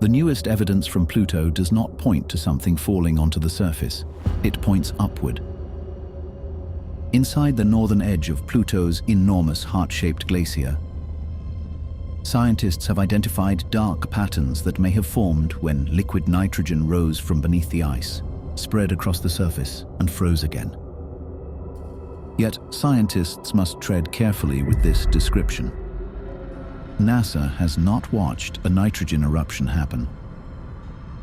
The newest evidence from Pluto does not point to something falling onto the surface. It points upward. Inside the northern edge of Pluto's enormous heart-shaped glacier, scientists have identified dark patterns that may have formed when liquid nitrogen rose from beneath the ice, spread across the surface, and froze again. Yet scientists must tread carefully with this description. NASA has not watched a nitrogen eruption happen.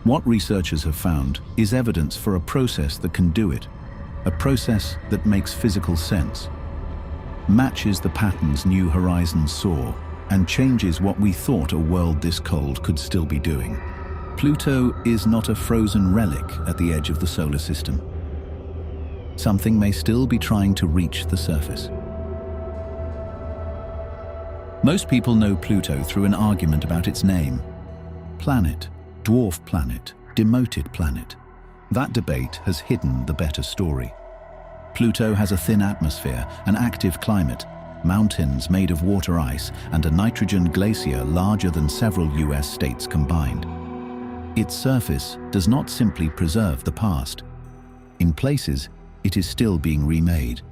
What researchers have found is evidence for a process that can do it, a process that makes physical sense, matches the patterns New Horizons saw, and changes what we thought a world this cold could still be doing. Pluto is not a frozen relic at the edge of the solar system. Something may still be trying to reach the surface. Most people know Pluto through an argument about its name. Planet, dwarf planet, demoted planet. That debate has hidden the better story. Pluto has a thin atmosphere, an active climate, mountains made of water ice, and a nitrogen glacier larger than several US states combined. Its surface does not simply preserve the past. In places, it is still being remade.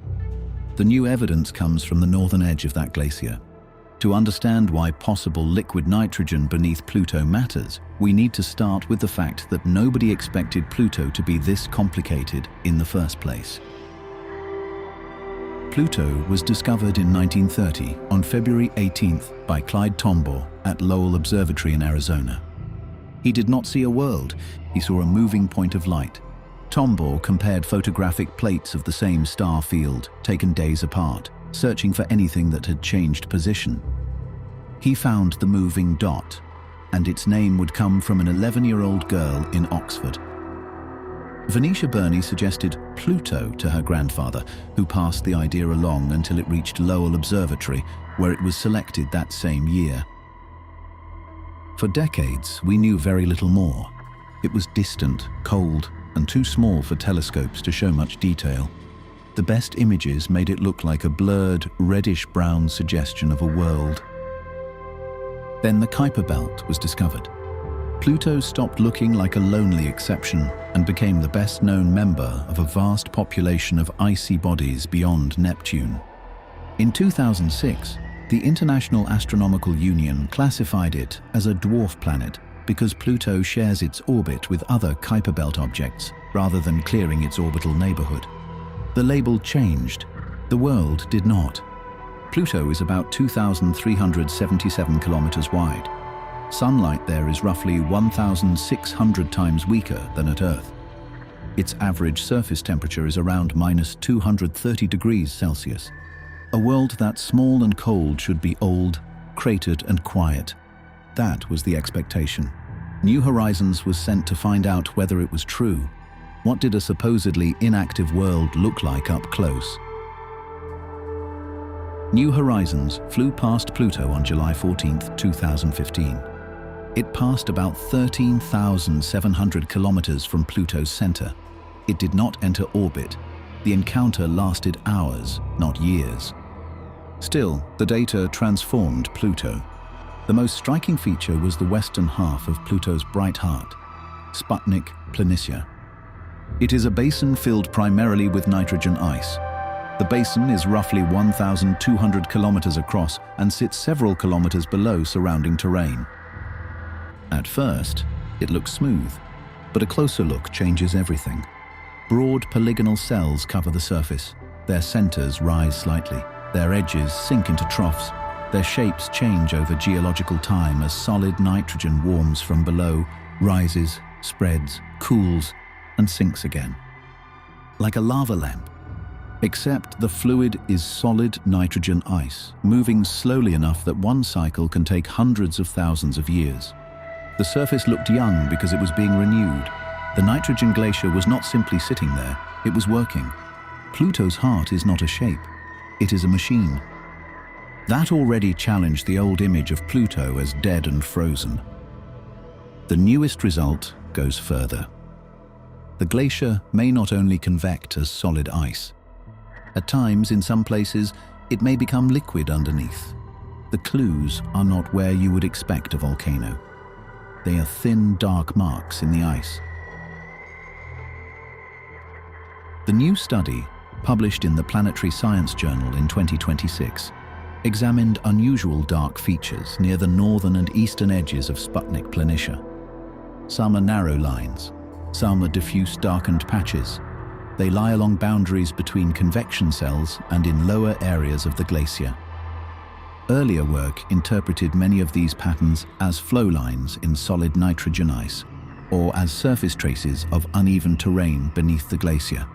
The new evidence comes from the northern edge of that glacier. To understand why possible liquid nitrogen beneath Pluto matters, we need to start with the fact that nobody expected Pluto to be this complicated in the first place. Pluto was discovered in 1930 on February 18th by Clyde Tombaugh at Lowell Observatory in Arizona. He did not see a world, he saw a moving point of light. Tombaugh compared photographic plates of the same star field, taken days apart, searching for anything that had changed position. He found the moving dot, and its name would come from an 11-year-old girl in Oxford. Venetia Burney suggested Pluto to her grandfather, who passed the idea along until it reached Lowell Observatory, where it was selected that same year. For decades, we knew very little more. It was distant, cold, and too small for telescopes to show much detail. The best images made it look like a blurred, reddish-brown suggestion of a world. Then the Kuiper Belt was discovered. Pluto stopped looking like a lonely exception and became the best-known member of a vast population of icy bodies beyond Neptune. In 2006, the International Astronomical Union classified it as a dwarf planet because Pluto shares its orbit with other Kuiper Belt objects rather than clearing its orbital neighborhood. The label changed. The world did not. Pluto is about 2,377 kilometers wide. Sunlight there is roughly 1,600 times weaker than at Earth. Its average surface temperature is around -230 degrees Celsius. A world that small and cold should be old, cratered and quiet. That was the expectation. New Horizons was sent to find out whether it was true. What did a supposedly inactive world look like up close? New Horizons flew past Pluto on July 14, 2015. It passed about 13,700 kilometers from Pluto's center. It did not enter orbit. The encounter lasted hours, not years. Still, the data transformed Pluto. The most striking feature was the western half of Pluto's bright heart, Sputnik Planitia. It is a basin filled primarily with nitrogen ice. The basin is roughly 1,200 kilometers across and sits several kilometers below surrounding terrain. At first, it looks smooth, but a closer look changes everything. Broad polygonal cells cover the surface. Their centers rise slightly. Their edges sink into troughs. Their shapes change over geological time as solid nitrogen warms from below, rises, spreads, cools, and sinks again. Like a lava lamp. Except the fluid is solid nitrogen ice, moving slowly enough that one cycle can take hundreds of thousands of years. The surface looked young because it was being renewed. The nitrogen glacier was not simply sitting there, it was working. Pluto's heart is not a shape, it is a machine. That already challenged the old image of Pluto as dead and frozen. The newest result goes further. The glacier may not only convect as solid ice. At times, in some places, it may become liquid underneath. The clues are not where you would expect a volcano. They are thin, dark marks in the ice. The new study, published in the Planetary Science Journal in 2026, examined unusual dark features near the northern and eastern edges of Sputnik Planitia. Some are narrow lines, some are diffuse darkened patches. They lie along boundaries between convection cells and in lower areas of the glacier. Earlier work interpreted many of these patterns as flow lines in solid nitrogen ice, or as surface traces of uneven terrain beneath the glacier.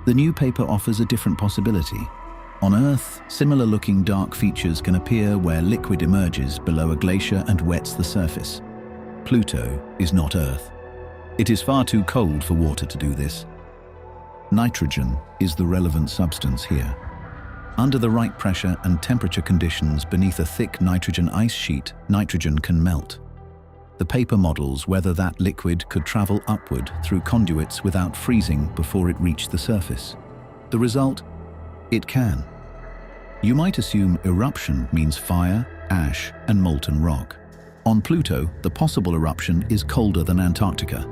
The new paper offers a different possibility. On Earth, similar-looking dark features can appear where liquid emerges below a glacier and wets the surface. Pluto is not Earth. It is far too cold for water to do this. Nitrogen is the relevant substance here. Under the right pressure and temperature conditions beneath a thick nitrogen ice sheet, nitrogen can melt. The paper models whether that liquid could travel upward through conduits without freezing before it reached the surface. The result? It can. You might assume eruption means fire, ash, and molten rock. On Pluto, the possible eruption is colder than Antarctica.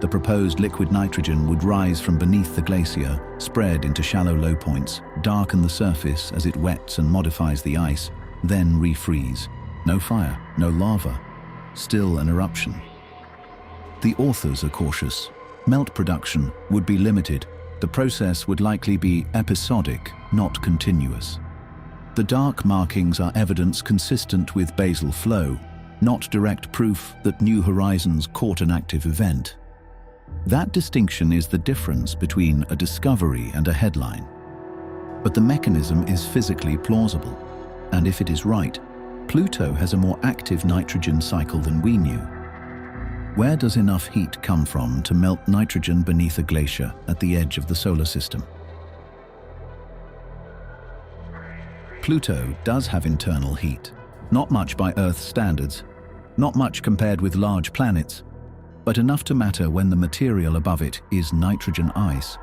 The proposed liquid nitrogen would rise from beneath the glacier, spread into shallow low points, darken the surface as it wets and modifies the ice, then refreeze. No fire, no lava, still an eruption. The authors are cautious. Melt production would be limited. The process would likely be episodic, not continuous. The dark markings are evidence consistent with basal flow, not direct proof that New Horizons caught an active event. That distinction is the difference between a discovery and a headline. But the mechanism is physically plausible, and if it is right, Pluto has a more active nitrogen cycle than we knew. Where does enough heat come from to melt nitrogen beneath a glacier at the edge of the solar system? Pluto does have internal heat, not much by Earth standards, not much compared with large planets, but enough to matter when the material above it is nitrogen ice,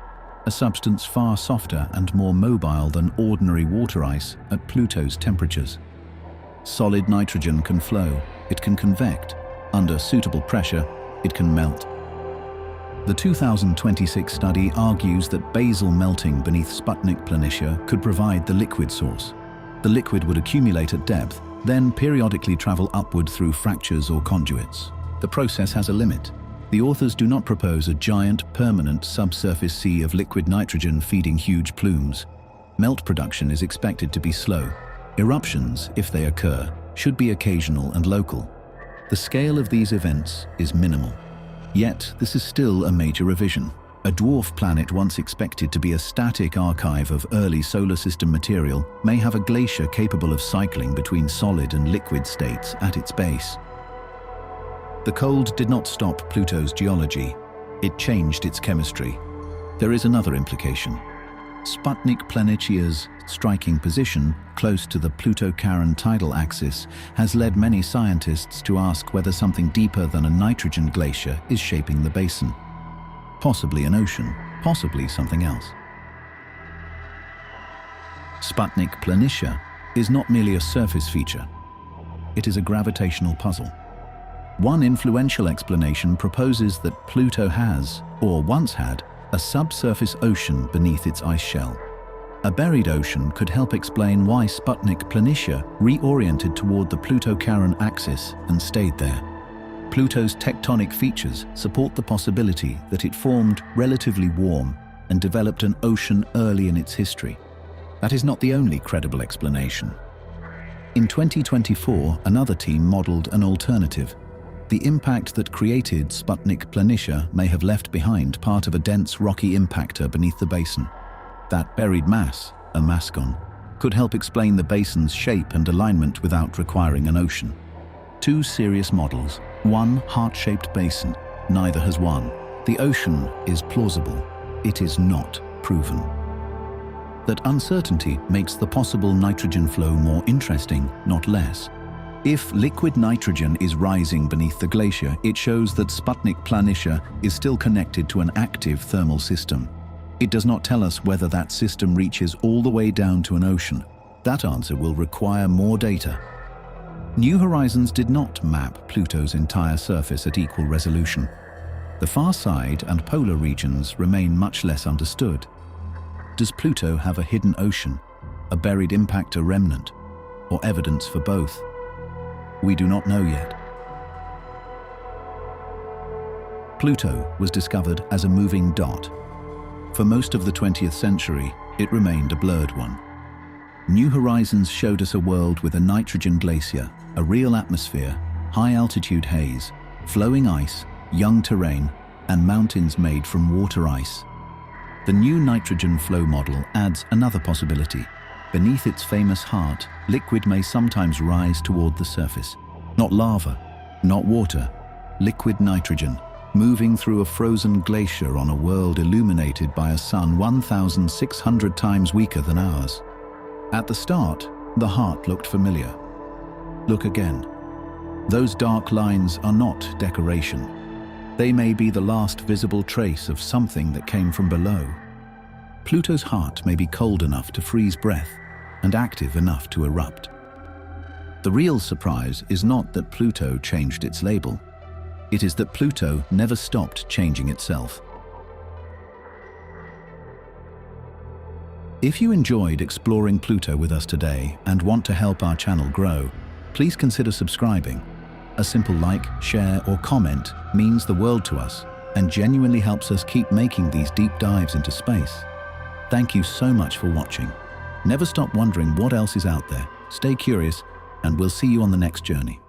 a substance far softer and more mobile than ordinary water ice at Pluto's temperatures. Solid nitrogen can flow, it can convect. Under suitable pressure, it can melt. The 2026 study argues that basal melting beneath Sputnik Planitia could provide the liquid source. The liquid would accumulate at depth, then periodically travel upward through fractures or conduits. The process has a limit. The authors do not propose a giant, permanent subsurface sea of liquid nitrogen feeding huge plumes. Melt production is expected to be slow. Eruptions, if they occur, should be occasional and local. The scale of these events is minimal. Yet, this is still a major revision. A dwarf planet once expected to be a static archive of early solar system material may have a glacier capable of cycling between solid and liquid states at its base. The cold did not stop Pluto's geology. It changed its chemistry. There is another implication. Sputnik Planitia's striking position, close to the Pluto-Charon tidal axis, has led many scientists to ask whether something deeper than a nitrogen glacier is shaping the basin. Possibly an ocean, possibly something else. Sputnik Planitia is not merely a surface feature. It is a gravitational puzzle. One influential explanation proposes that Pluto has, or once had, a subsurface ocean beneath its ice shell. A buried ocean could help explain why Sputnik Planitia reoriented toward the Pluto-Charon axis and stayed there. Pluto's tectonic features support the possibility that it formed relatively warm and developed an ocean early in its history. That is not the only credible explanation. In 2024, another team modeled an alternative. The impact that created Sputnik Planitia may have left behind part of a dense rocky impactor beneath the basin. That buried mass, a mascon, could help explain the basin's shape and alignment without requiring an ocean. Two serious models, one heart-shaped basin, neither has won. The ocean is plausible, it is not proven. That uncertainty makes the possible nitrogen flow more interesting, not less. If liquid nitrogen is rising beneath the glacier, it shows that Sputnik Planitia is still connected to an active thermal system. It does not tell us whether that system reaches all the way down to an ocean. That answer will require more data. New Horizons did not map Pluto's entire surface at equal resolution. The far side and polar regions remain much less understood. Does Pluto have a hidden ocean, a buried impactor remnant, or evidence for both? We do not know yet. Pluto was discovered as a moving dot. For most of the 20th century, it remained a blurred one. New Horizons showed us a world with a nitrogen glacier, a real atmosphere, high-altitude haze, flowing ice, young terrain, and mountains made from water ice. The new nitrogen flow model adds another possibility. Beneath its famous heart, liquid may sometimes rise toward the surface. Not lava, not water, liquid nitrogen, moving through a frozen glacier on a world illuminated by a sun 1,600 times weaker than ours. At the start, the heart looked familiar. Look again. Those dark lines are not decoration. They may be the last visible trace of something that came from below. Pluto's heart may be cold enough to freeze breath and active enough to erupt. The real surprise is not that Pluto changed its label. It is that Pluto never stopped changing itself. If you enjoyed exploring Pluto with us today and want to help our channel grow, please consider subscribing. A simple like, share, or comment means the world to us and genuinely helps us keep making these deep dives into space. Thank you so much for watching. Never stop wondering what else is out there. Stay curious, and we'll see you on the next journey.